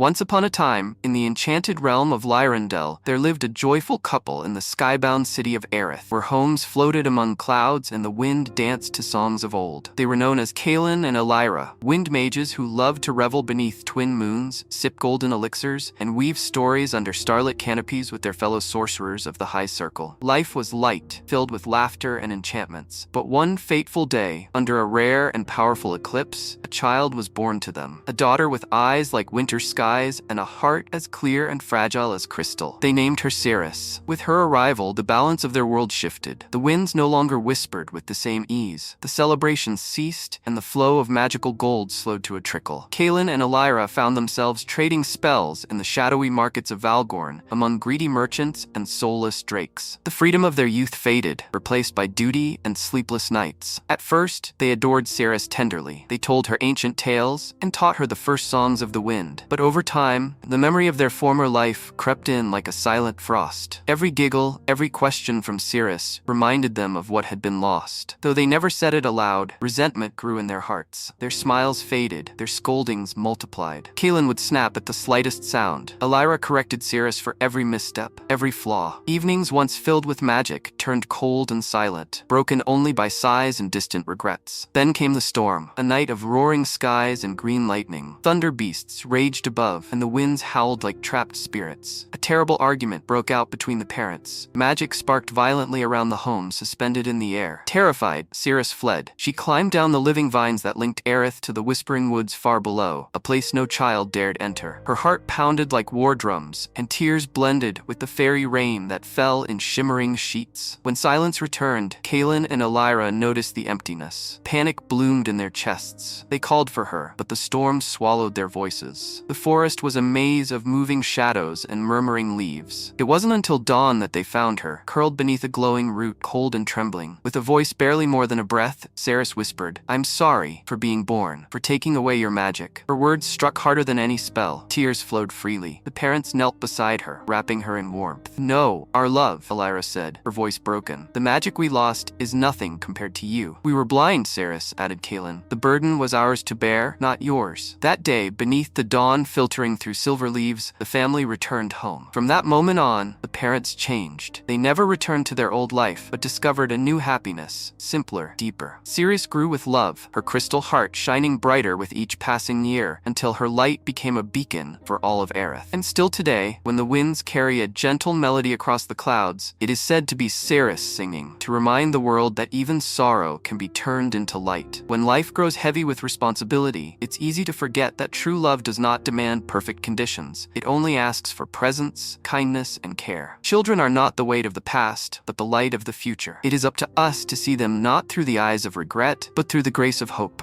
Once upon a time, in the enchanted realm of Lyrandel, there lived a joyful couple in the skybound city of Aerith, where homes floated among clouds and the wind danced to songs of old. They were known as Kaelen and Elyra, wind mages who loved to revel beneath twin moons, sip golden elixirs, and weave stories under starlit canopies with their fellow sorcerers of the High Circle. Life was light, filled with laughter and enchantments. But one fateful day, under a rare and powerful eclipse, a child was born to them. A daughter with eyes like winter skies and a heart as clear and fragile as crystal. They named her Seris. With her arrival, the balance of their world shifted. The winds no longer whispered with the same ease. The celebrations ceased, and the flow of magical gold slowed to a trickle. Kaelen and Elyra found themselves trading spells in the shadowy markets of Valgorn, among greedy merchants and soulless drakes. The freedom of their youth faded, replaced by duty and sleepless nights. At first, they adored Seris tenderly. They told her ancient tales and taught her the first songs of the wind. But over time, the memory of their former life crept in like a silent frost. Every giggle, every question from Seris reminded them of what had been lost. Though they never said it aloud, resentment grew in their hearts. Their smiles faded, their scoldings multiplied. Kaelen would snap at the slightest sound. Elyra corrected Seris for every misstep, every flaw. Evenings once filled with magic turned cold and silent, broken only by sighs and distant regrets. Then came the storm, a night of roaring skies and green lightning. Thunder beasts raged above, and the winds howled like trapped spirits. A terrible argument broke out between the parents. Magic sparked violently around the home, suspended in the air. Terrified, Seris fled. She climbed down the living vines that linked Aerith to the whispering woods far below, a place no child dared enter. Her heart pounded like war drums, and tears blended with the fairy rain that fell in shimmering sheets. When silence returned, Kaelen and Elyra noticed the emptiness. Panic bloomed in their chests. They called for her, but the storm swallowed their voices. The forest was a maze of moving shadows and murmuring leaves. It wasn't until dawn that they found her, curled beneath a glowing root, cold and trembling. With a voice barely more than a breath, Seris whispered, "I'm sorry for being born, for taking away your magic." Her words struck harder than any spell. Tears flowed freely. The parents knelt beside her, wrapping her in warmth. "No, our love," Elyra said, her voice broken. "The magic we lost is nothing compared to you." "We were blind," Seris added Kaelen. "The burden was ours to bear, not yours." That day, beneath the dawn filtering through silver leaves, the family returned home. From that moment on, the parents changed. They never returned to their old life, but discovered a new happiness, simpler, deeper. Seris grew with love, her crystal heart shining brighter with each passing year, until her light became a beacon for all of Aerith. And still today, when the winds carry a gentle melody across the clouds, it is said to be Seris singing, to remind the world that even sorrow can be turned into light. When life grows heavy with responsibility, it's easy to forget that true love does not demand perfect conditions. It only asks for presence, kindness, and care. Children are not the weight of the past, but the light of the future. It is up to us to see them not through the eyes of regret, but through the grace of hope.